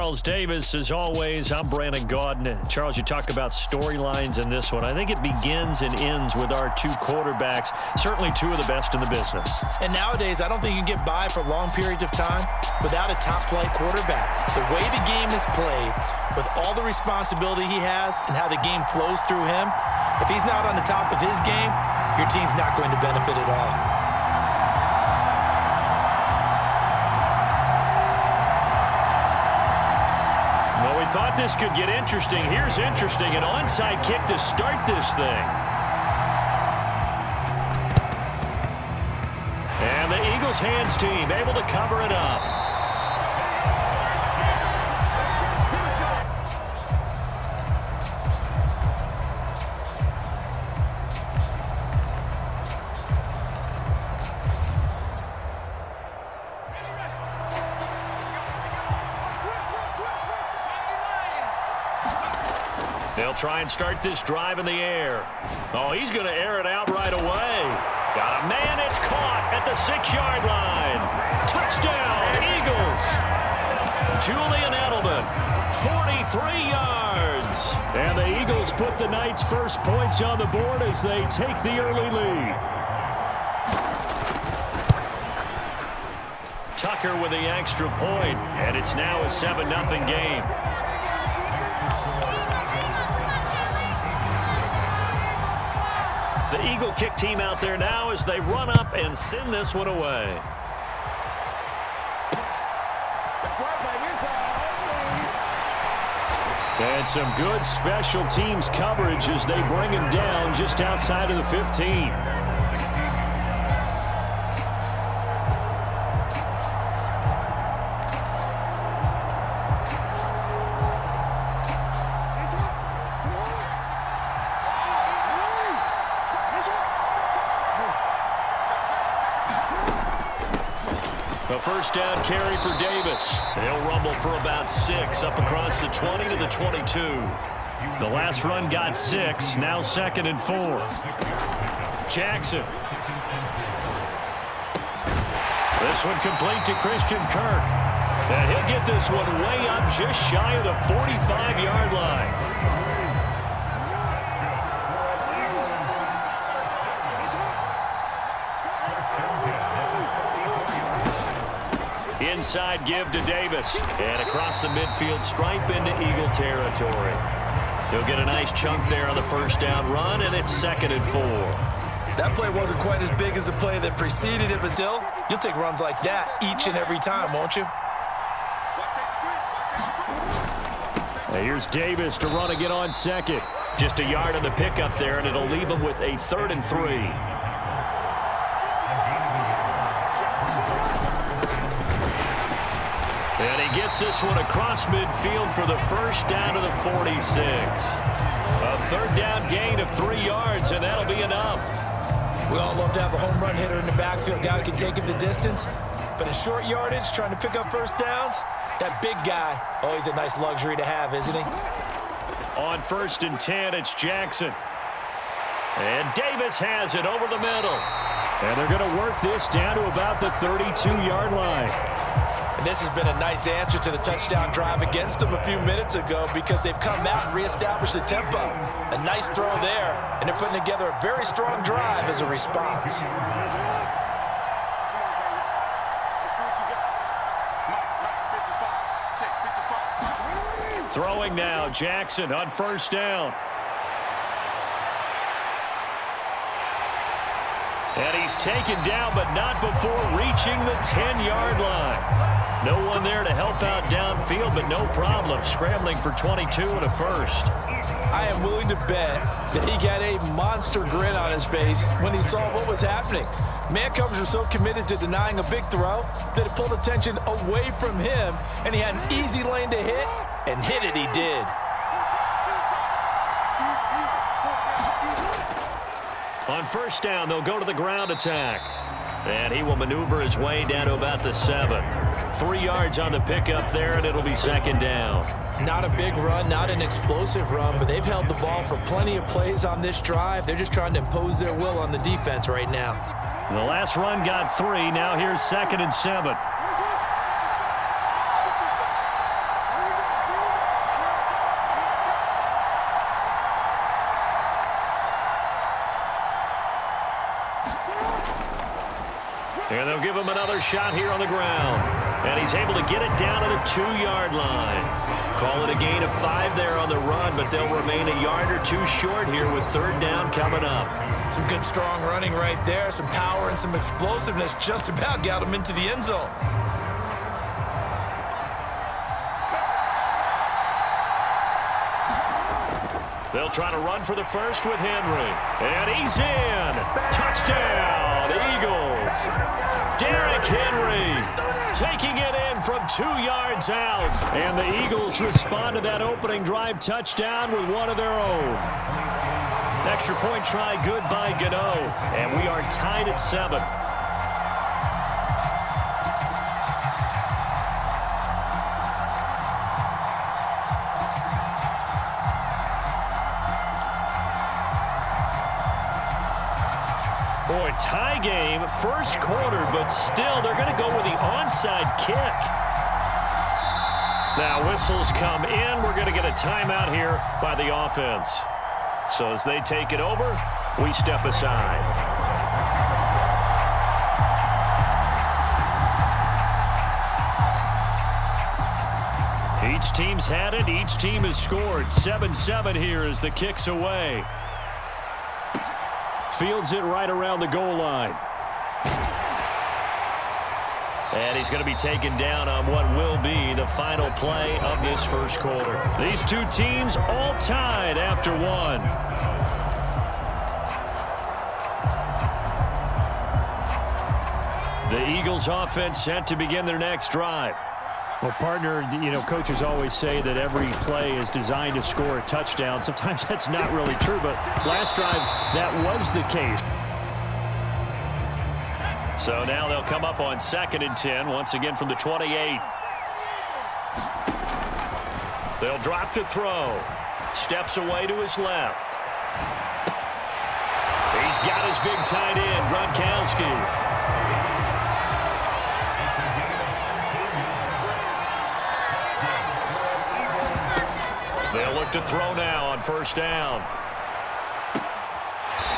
Charles Davis. As always, I'm Brandon Gaudin. Charles, you talk about storylines in this one. I think it begins and ends with our two quarterbacks, certainly two of the best in the business. And nowadays, I don't think you can get by for long periods of time without a top-flight quarterback. The way the game is played, with all the responsibility he has and how the game flows through him, if he's not on the top of his game, your team's not going to benefit at all. Thought this could get interesting. Here's interesting. An onside kick to start this thing. And the Eagles hands team able to cover it up. They'll try and start this drive in the air. Oh, he's going to air it out right away. Got a man. It's caught at the 6-yard line. Touchdown, Eagles. Julian Edelman, 43 yards. And the Eagles put the Knights' first points on the board as they take the early lead. Tucker with the extra point, and it's now a 7-0 game. The Eagle kick team out there now as they run up and send this one away. And some good special teams coverage as they bring him down just outside of the 15. A first down carry for Davis. They'll rumble for about 6 up across the 20 to the 22. The last run got 6. Now 2nd and 4. Jackson. This one complete to Christian Kirk. And he'll get this one way up just shy of the 45-yard line. Inside give to Davis. And across the midfield stripe into Eagle territory. He'll get a nice chunk there on the first down run, and it's 2nd and 4. That play wasn't quite as big as the play that preceded it, but still, you'll take runs like that each and every time, won't you? Now here's Davis to run again on 2nd. Just a yard on the pickup there, and it'll leave him with a 3rd and 3. And he gets this one across midfield for the first down to the 46. A 3rd down gain of 3 yards, and that'll be enough. We all love to have a home run hitter in the backfield. Guy who can take it the distance. But in short yardage, trying to pick up first downs, that big guy, oh, he's a nice luxury to have, isn't he? On 1st and 10, it's Jackson. And Davis has it over the middle. And they're going to work this down to about the 32-yard line. And this has been a nice answer to the touchdown drive against them a few minutes ago because they've come out and reestablished the tempo. A nice throw there, and they're putting together a very strong drive as a response. Throwing now, Jackson on 1st down. And he's taken down, but not before reaching the 10-yard line. No one there to help out downfield, but no problem. Scrambling for 22 and a first. I am willing to bet that he got a monster grin on his face when he saw what was happening. Man coverage was so committed to denying a big throw that it pulled attention away from him, and he had an easy lane to hit, and hit it he did. On 1st down, they'll go to the ground attack. And he will maneuver his way down to about the 7. 3 yards on the pickup there, and it'll be 2nd down. Not a big run, not an explosive run, but they've held the ball for plenty of plays on this drive. They're just trying to impose their will on the defense right now. The last run got 3. Now here's 2nd and 7. And they'll give him another shot here on the ground. And he's able to get it down to the 2-yard line. Call it a gain of 5 there on the run, but they'll remain a yard or 2 short here with 3rd down coming up. Some good, strong running right there. Some power and some explosiveness just about got him into the end zone. They'll try to run for the first with Henry. And he's in. Touchdown, Eagles. Derrick Henry taking it in from 2 yards out. And the Eagles respond to that opening drive touchdown with one of their own. Extra point try good by Gano. And we are tied at 7. Boy, tie game, first quarter, but still they're going to go with the onside kick. Now whistles come in. We're going to get a timeout here by the offense. So as they take it over, we step aside. Each team's had it. Each team has scored. 7-7 here as the kick's away. Fields it right around the goal line. And he's going to be taken down on what will be the final play of this first quarter. These two teams all tied after 1. The Eagles offense set to begin their next drive. Well, partner, coaches always say that every play is designed to score a touchdown. Sometimes that's not really true, but last drive, that was the case. So now they'll come up on 2nd and 10, once again from the 28. They'll drop to throw. Steps away to his left. He's got his big tight end, Gronkowski. They'll look to throw now on 1st down.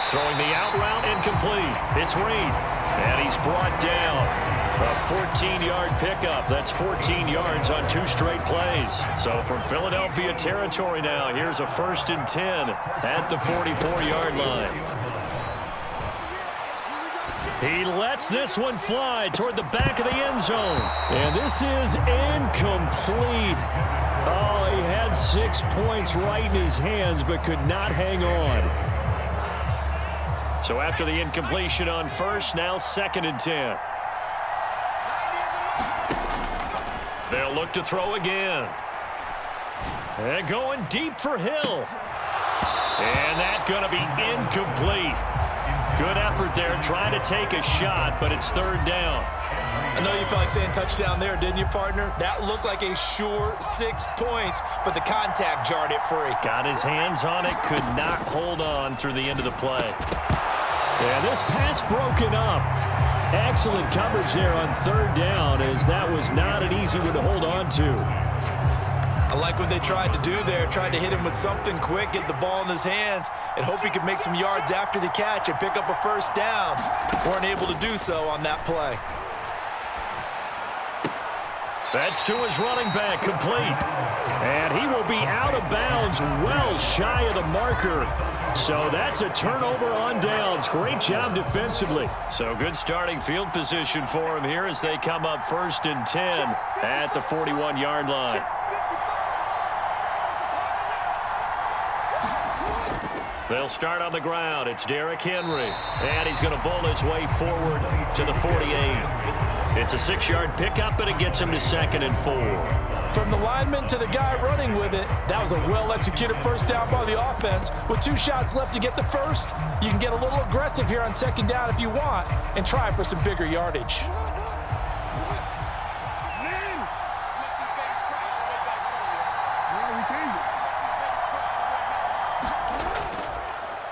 Throwing the out route incomplete. It's Reed. And he's brought down. A 14-yard pickup. That's 14 yards on 2 straight plays. So from Philadelphia territory now, here's a 1st and 10 at the 44-yard line. He lets this one fly toward the back of the end zone. And this is incomplete. Oh, he had 6 points right in his hands, but could not hang on. So after the incompletion on 1st, now 2nd and 10. They'll look to throw again. And going deep for Hill. And that's going to be incomplete. Good effort there trying to take a shot, but it's 3rd down. I know you felt like saying touchdown there, didn't you, partner? That looked like a sure 6 points, but the contact jarred it free. Got his hands on it, could not hold on through the end of the play. And this pass broken up. Excellent coverage there on 3rd down, as that was not an easy one to hold on to. I like what they tried to do there, tried to hit him with something quick, get the ball in his hands, and hope he could make some yards after the catch and pick up a 1st down. Weren't able to do so on that play. That's to his running back, complete. And he will be out of bounds, well shy of the marker. So that's a turnover on downs. Great job defensively. So good starting field position for him here as they come up 1st and 10 at the 41-yard line. They'll start on the ground. It's Derrick Henry. And he's going to bowl his way forward to the 48. It's a 6-yard pickup, and it gets him to 2nd and 4. From the lineman to the guy running with it, that was a well-executed 1st down by the offense. With 2 shots left to get the first, you can get a little aggressive here on 2nd down if you want and try for some bigger yardage.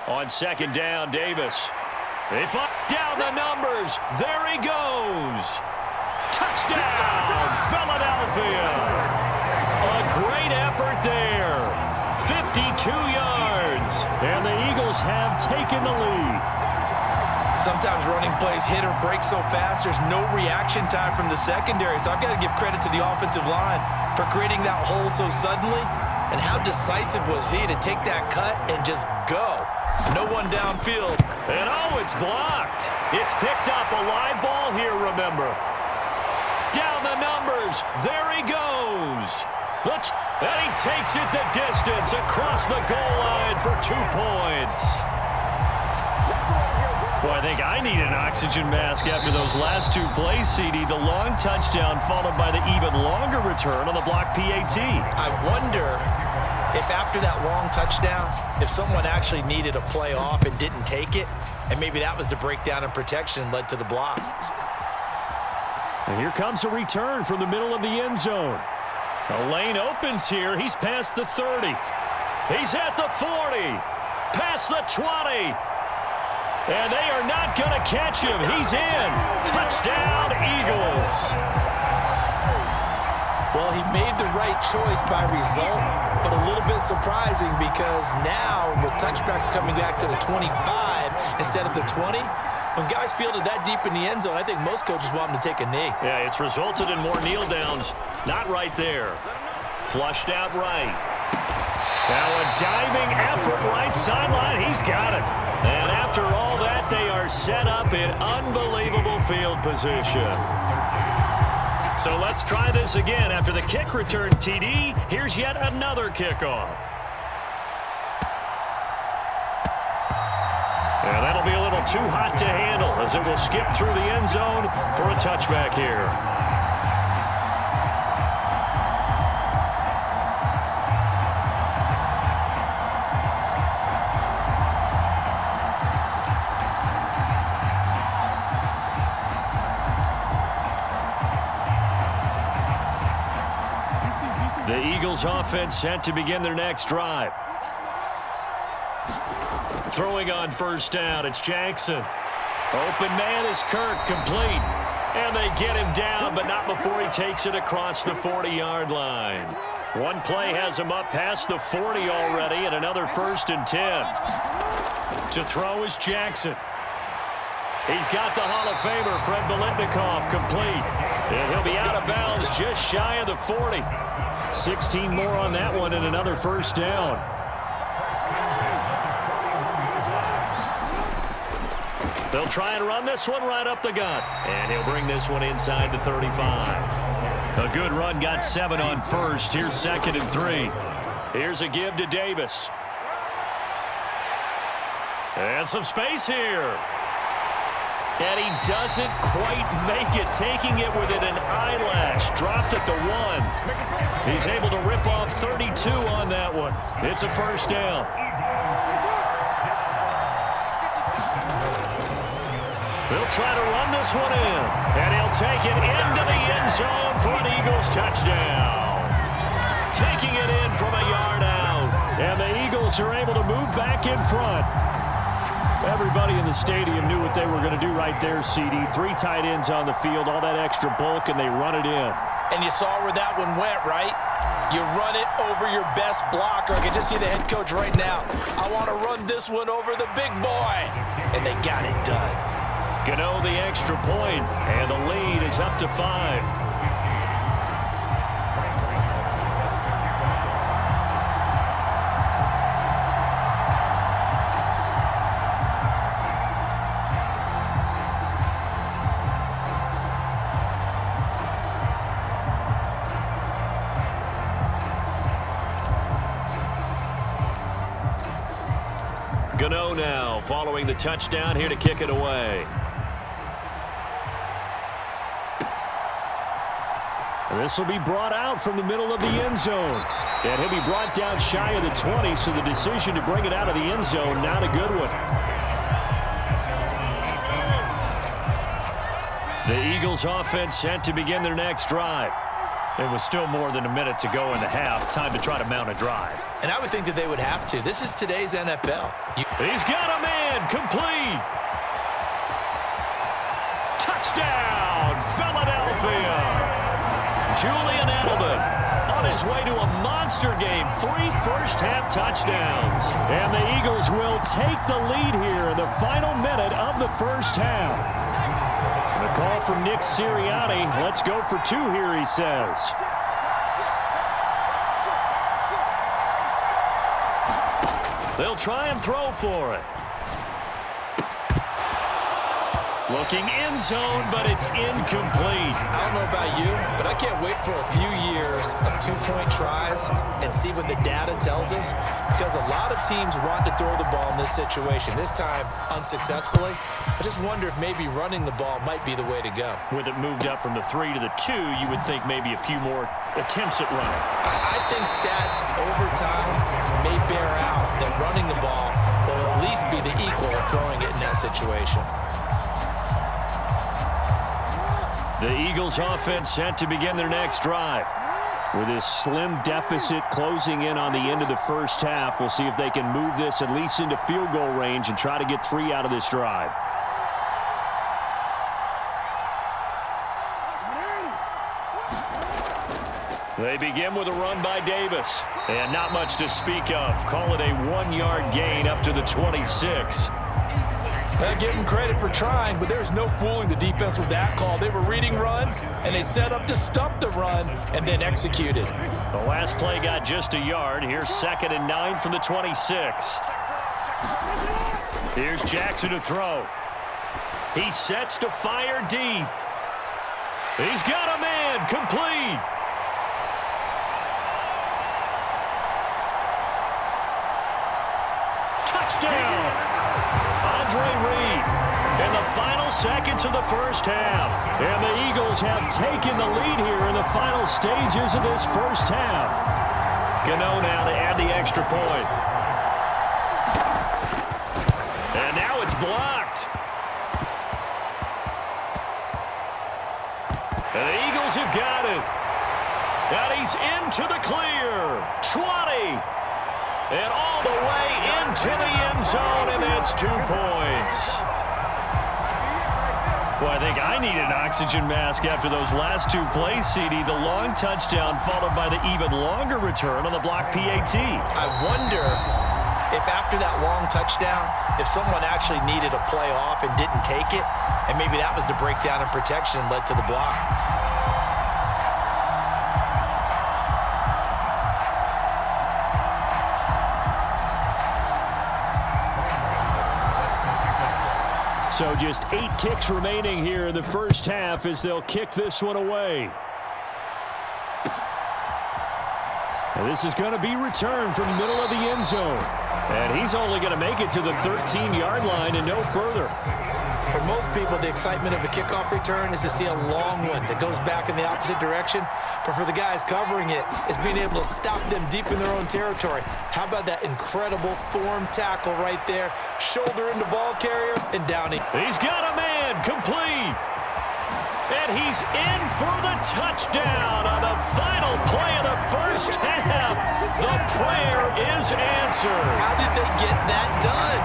On 2nd down, Davis. They find down the numbers. There he goes. Touchdown, Philadelphia. A great effort there. 52 yards. And the Eagles have taken the lead. Sometimes running plays hit or break so fast, there's no reaction time from the secondary. So I've got to give credit to the offensive line for creating that hole so suddenly. And how decisive was he to take that cut and just go? No one downfield. And it's blocked. It's picked up. A live ball here, remember. Down the numbers. There he goes. And he takes it the distance across the goal line for 2 points. Boy, I think I need an oxygen mask after those last 2 plays, CD. The long touchdown followed by the even longer return on the block PAT. I wonder if after that long touchdown, if someone actually needed a play off and didn't take it, and maybe that was the breakdown in protection led to the block. And here comes a return from the middle of the end zone. The lane opens here. He's past the 30. He's at the 40. Past the 20. And they are not going to catch him. He's in. Touchdown, Eagles. Well, he made the right choice by result, but a little bit surprising because now with touchbacks coming back to the 25 instead of the 20, when guys fielded that deep in the end zone, I think most coaches want them to take a knee. Yeah, it's resulted in more kneel downs. Not right there. Flushed out right. Now a diving effort right sideline. He's got it. And after all that, they are set up in unbelievable field position. So let's try this again. After the kick return TD, here's yet another kickoff. And that'll be a little too hot to handle as it will skip through the end zone for a touchback here. The Eagles offense set to begin their next drive. Throwing on first down, it's Jackson. Open man is Kirk, complete. And they get him down, but not before he takes it across the 40-yard line. One play has him up past the 40 already, and another 1st and 10. To throw is Jackson. He's got the Hall of Famer, Fred Biletnikoff, complete. And he'll be out of bounds just shy of the 40. 16 more on that one and another 1st down. They'll try and run this one right up the gut. And he'll bring this one inside the 35. A good run, got 7 on first. Here's 2nd and 3. Here's a give to Davis. And some space here. And he doesn't quite make it, taking it within an eyelash. Dropped at the 1. He's able to rip off 32 on that one. It's a 1st down. They'll try to run this one in. And he'll take it into the end zone for an Eagles touchdown. Taking it in from a yard out. And the Eagles are able to move back in front. Everybody in the stadium knew what they were going to do right there, CD. 3 tight ends on the field, all that extra bulk, and they run it in. And you saw where that one went, right? You run it over your best blocker. I can just see the head coach right now. I want to run this one over the big boy. And they got it done. Gano the extra point, and the lead is up to 5. Gano now following the touchdown here to kick it away. This will be brought out from the middle of the end zone. And he'll be brought down shy of the 20, so the decision to bring it out of the end zone, not a good one. The Eagles offense set to begin their next drive. There was still more than a minute to go in the half. Time to try to mount a drive. And I would think that they would have to. This is today's NFL. He's got a man, complete. Touchdown, Philadelphia. Julian Edelman on his way to a monster game. 3 first-half touchdowns. And the Eagles will take the lead here in the final minute of the first half. And a call from Nick Sirianni. Let's go for 2 here, he says. They'll try and throw for it. Looking end zone, but it's incomplete. I don't know about you, but I can't wait for a few years of 2-point tries and see what the data tells us, because a lot of teams want to throw the ball in this situation, this time unsuccessfully. I just wonder if maybe running the ball might be the way to go. With it moved up from the 3 to the 2, you would think maybe a few more attempts at running. I think stats over time may bear out that running the ball will at least be the equal of throwing it in that situation. The Eagles offense set to begin their next drive. With this slim deficit closing in on the end of the first half, we'll see if they can move this at least into field goal range and try to get 3 out of this drive. They begin with a run by Davis. And not much to speak of. Call it a 1-yard gain up to the 26. I give them credit for trying, but there's no fooling the defense with that call. They were reading run, and they set up to stuff the run and then executed. The last play got just a yard. Here's 2nd and 9 from the 26. Here's Jackson to throw. He sets to fire deep. He's got a man. Complete. Touchdown. Andre Reed in the final seconds of the first half. And the Eagles have taken the lead here in the final stages of this first half. Gano now to add the extra point. And now it's blocked. And the Eagles have got it. And he's into the clear. 20. And all the way into the end zone, and that's 2 points. Well, I think I need an oxygen mask after those last 2 plays, CD. The long touchdown followed by the even longer return on the block PAT. I wonder if after that long touchdown, if someone actually needed a play off and didn't take it, and maybe that was the breakdown in protection and led to the block. So just 8 ticks remaining here in the first half as they'll kick this one away. And this is going to be returned from the middle of the end zone. And he's only going to make it to the 13-yard line and no further. For most people, the excitement of a kickoff return is to see a long one that goes back in the opposite direction. But for the guys covering it, it's being able to stop them deep in their own territory. How about that incredible form tackle right there? Shoulder into ball carrier and down. He's got a man. Complete. And he's in for the touchdown on the final play of the first half. The prayer is answered. How did they get that done?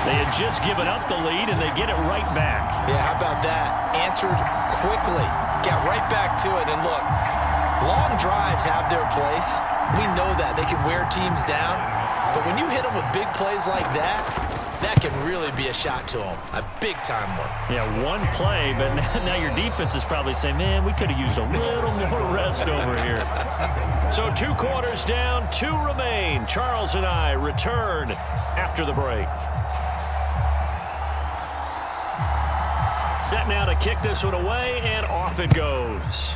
They had just given up the lead, and they get it right back. Yeah, how about that? Answered quickly. Got right back to it. And look, long drives have their place. We know that. They can wear teams down. But when you hit them with big plays like that, that can really be a shot to them. A big-time one. Yeah, one play, but now your defense is probably saying, man, we could have used a little more rest over here. So 2 quarters down, 2 remain. Charles and I return after the break. Set now to kick this one away, and off it goes.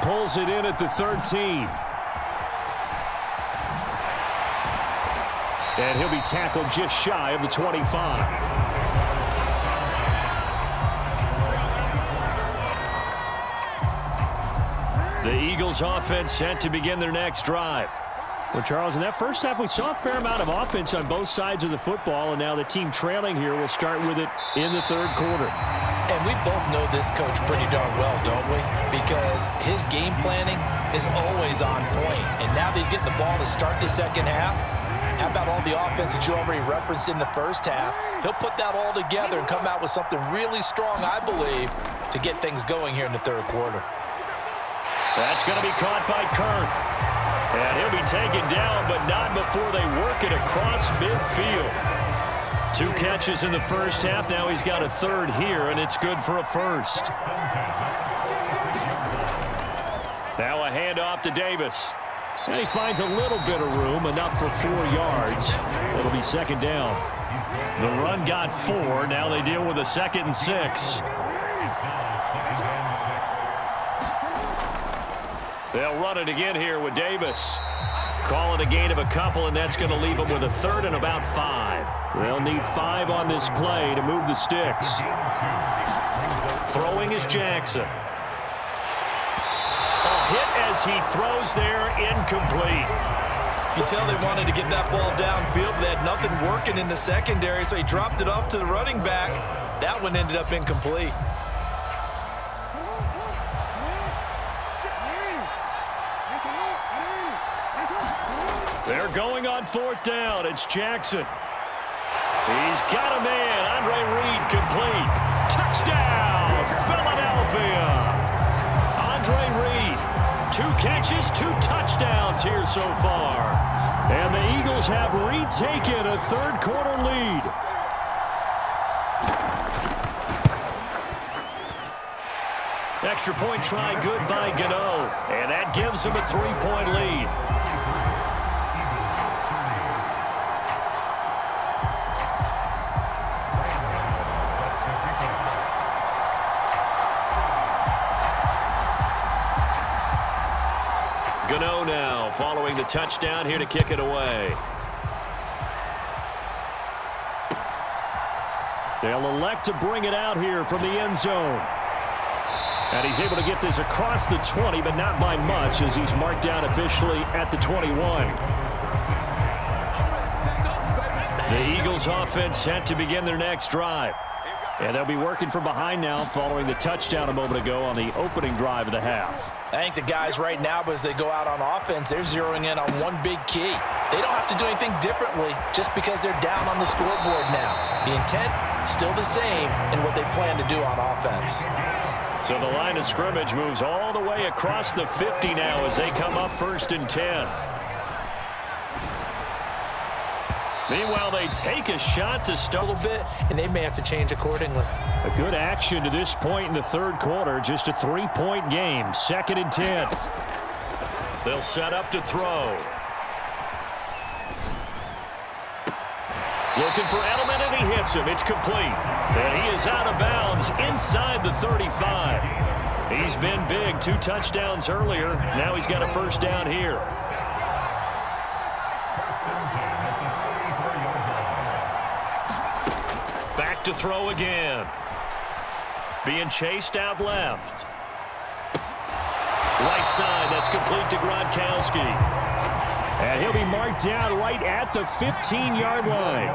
Pulls it in at the 13. And he'll be tackled just shy of the 25. The Eagles offense set to begin their next drive. Well, Charles, in that first half, we saw a fair amount of offense on both sides of the football, and now the team trailing here will start with it in the third quarter. And we both know this coach pretty darn well, don't we? Because his game planning is always on point. And now that he's getting the ball to start the second half, how about all the offense that you already referenced in the first half? He'll put that all together and come out with something really strong, I believe, to get things going here in the third quarter. That's going to be caught by Kirk. And he'll be taken down, but not before they work it across midfield. 2 catches in the first half. Now he's got a third here, and it's good for a first. Now a handoff to Davis. And he finds a little bit of room, enough for 4 yards. It'll be second down. The run got 4. Now they deal with a 2nd and 6. They'll run it again here with Davis. Call it a gain of a couple, and that's going to leave them with a third and about 5. They'll need 5 on this play to move the sticks. Throwing is Jackson. A hit as he throws there, incomplete. You can tell they wanted to get that ball downfield. They had nothing working in the secondary, so he dropped it off to the running back. That one ended up incomplete. They're going on 4th down. It's Jackson. He's got a man. Andre Reed complete. Touchdown, Philadelphia. Andre Reed, 2 catches, 2 touchdowns here so far. And the Eagles have retaken a third quarter lead. Extra point try good by Gano. And that gives him a 3-point lead. Gano now following the touchdown here to kick it away. They'll elect to bring it out here from the end zone. And he's able to get this across the 20, but not by much as he's marked down officially at the 21. The Eagles offense set to begin their next drive. And they'll be working from behind now following the touchdown a moment ago on the opening drive of the half. I think the guys right now, as they go out on offense, they're zeroing in on one big key. They don't have to do anything differently just because they're down on the scoreboard now. The intent, still the same in what they plan to do on offense. So the line of scrimmage moves all the way across the 50 now as they come up 1st and 10. Meanwhile, they take a shot to start a little bit, and they may have to change accordingly. A good action to this point in the third quarter. Just a 3-point game. 2nd and 10. They'll set up to throw. Looking for Edelman, and he hits him. It's complete. And he is out of bounds inside the 35. He's been big. 2 touchdowns earlier. Now he's got a first down here. Back to throw again. Being chased out left. Right side, that's complete to Gronkowski. And he'll be marked down right at the 15-yard line.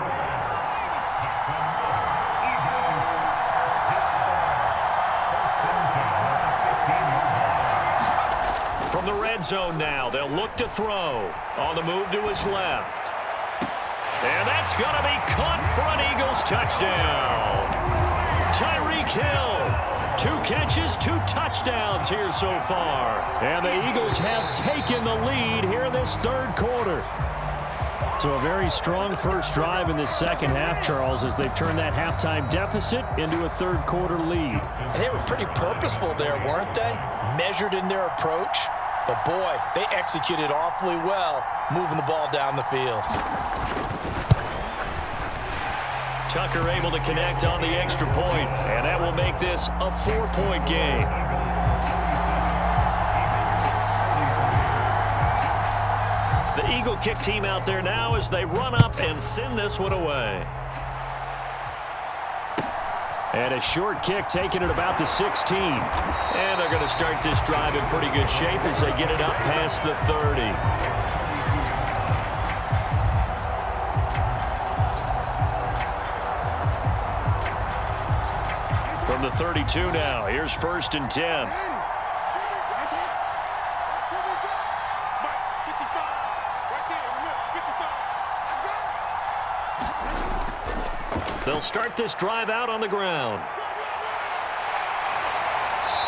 From the red zone now, they'll look to throw. On the move to his left. And that's going to be caught for an Eagles touchdown. Tyreek Hill, 2 catches, 2 touchdowns here so far. And the Eagles have taken the lead here in this third quarter. So a very strong first drive in this second half, Charles, as they've turned that halftime deficit into a third quarter lead. And they were pretty purposeful there, weren't they? Measured in their approach. But boy, they executed awfully well, moving the ball down the field. Tucker able to connect on the extra point, and that will make this a 4-point game. The Eagle kick team out there now as they run up and send this one away. And a short kick taken at about the 16. And they're going to start this drive in pretty good shape as they get it up past the 30. From the 32 now, here's 1st and 10. They'll start this drive out on the ground.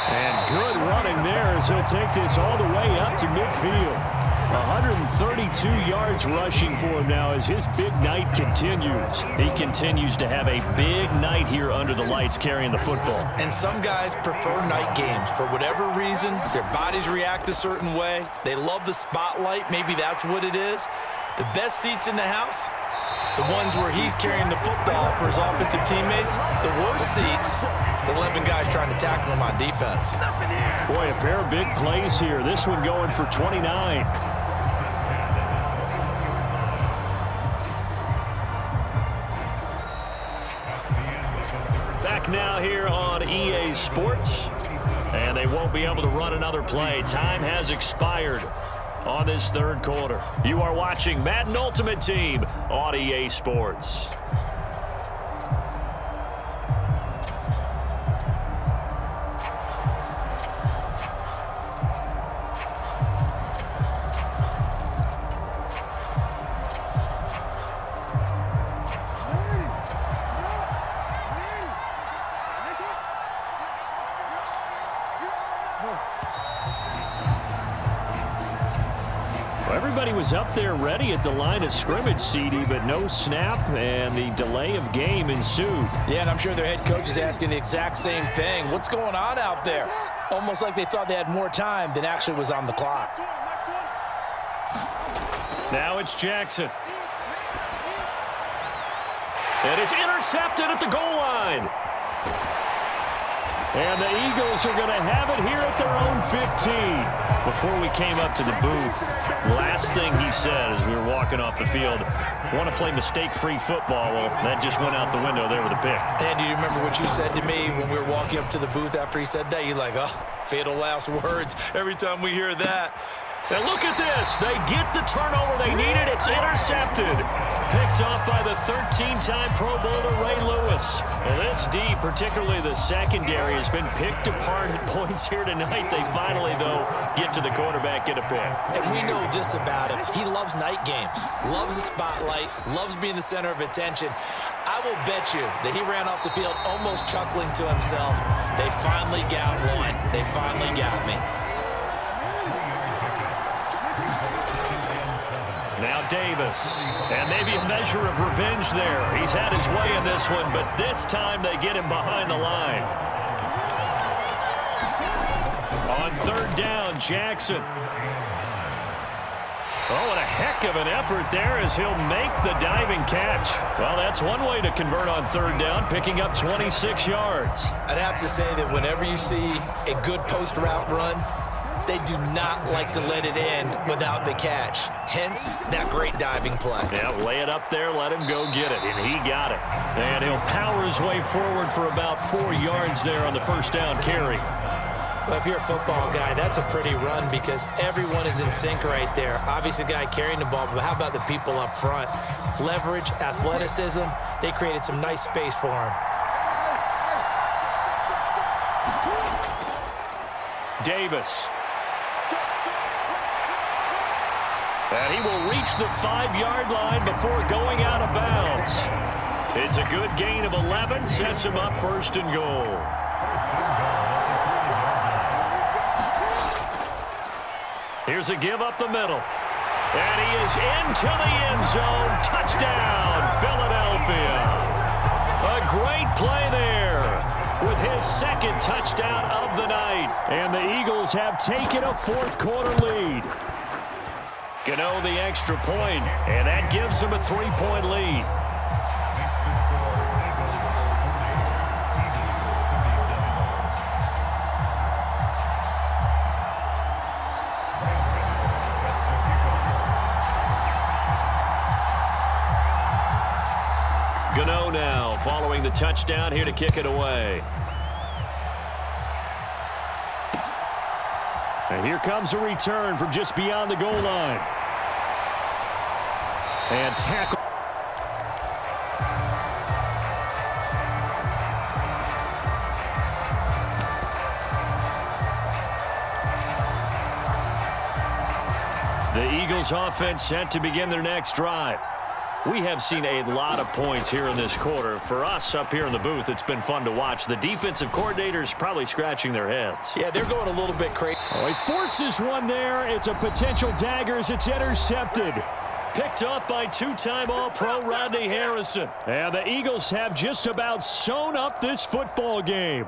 And good running there as he'll take this all the way up to midfield. 132 yards rushing for him now as his big night continues. He continues to have a big night here under the lights carrying the football. And some guys prefer night games. For whatever reason, their bodies react a certain way. They love the spotlight. Maybe that's what it is. The best seats in the house, the ones where he's carrying the football for his offensive teammates. The worst seats, the 11 guys trying to tackle him on defense. Boy, a pair of big plays here. This one going for 29. Now here on EA Sports, and they won't be able to run another play. Time has expired on this third quarter. You are watching Madden Ultimate Team on EA Sports. Everybody was up there ready at the line of scrimmage, CD, but no snap, and the delay of game ensued. Yeah, and I'm sure their head coach is asking the exact same thing. What's going on out there? Almost like they thought they had more time than actually was on the clock. Now it's Jackson. And it's intercepted at the goal line. And the Eagles are going to have it here at their own 15. Before we came up to the booth, last thing he said as we were walking off the field, want to play mistake-free football. Well, that just went out the window there with a pick. And do you remember what you said to me when we were walking up to the booth after he said that? You're like, oh, fatal last words every time we hear that. And look at this. They get the turnover they needed. It's intercepted. Picked off by the 13-time Pro Bowler Ray Lewis. Well, this D, particularly the secondary, has been picked apart at points here tonight. They finally, though, get to the quarterback, get a pick. And we know this about him. He loves night games, loves the spotlight, loves being the center of attention. I will bet you that he ran off the field almost chuckling to himself. They finally got one. They finally got me. Now Davis, and maybe a measure of revenge there. He's had his way in this one, but this time they get him behind the line. On third down, Jackson. Oh, and a heck of an effort there as he'll make the diving catch. Well, that's one way to convert on third down, picking up 26 yards. I'd have to say that whenever you see a good post route run, they do not like to let it end without the catch. Hence, that great diving play. Yeah, lay it up there, let him go get it, and he got it. And he'll power his way forward for about 4 yards there on the first down carry. Well, if you're a football guy, that's a pretty run because everyone is in sync right there. Obviously, the guy carrying the ball, but how about the people up front? Leverage, athleticism, they created some nice space for him. Davis. And he will reach the 5-yard line before going out of bounds. It's a good gain of 11, sets him up first and goal. Here's a give up the middle. And he is into the end zone. Touchdown, Philadelphia. A great play there with his second touchdown of the night. And the Eagles have taken a fourth quarter lead. Gano the extra point, and that gives him a 3-point lead. Gano now following the touchdown here to kick it away. And here comes a return from just beyond the goal line. And tackle. The Eagles offense set to begin their next drive. We have seen a lot of points here in this quarter. For us up here in the booth, it's been fun to watch. The defensive coordinators probably scratching their heads. Yeah, they're going a little bit crazy. Oh, he forces one there. It's a potential dagger as it's intercepted. Picked up by two-time All-Pro Rodney Harrison. And the Eagles have just about sewn up this football game.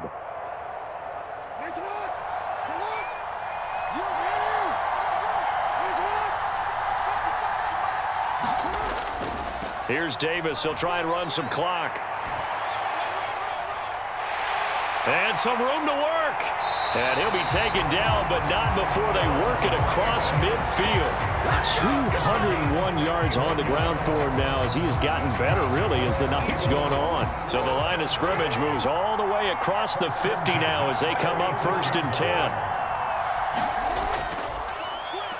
Here's Davis. He'll try and run some clock. And some room to work. And he'll be taken down, but not before they work it across midfield. 201 yards on the ground for him now as he has gotten better, really, as the night's gone on. So the line of scrimmage moves all the way across the 50 now as they come up 1st and 10.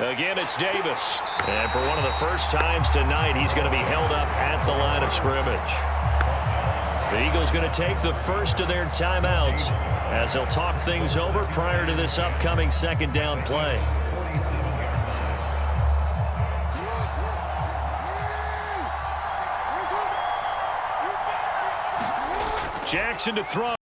Again, it's Davis. And for one of the first times tonight, he's going to be held up at the line of scrimmage. The Eagles going to take the first of their timeouts as they'll talk things over prior to this upcoming 2nd down play. Jackson to throw.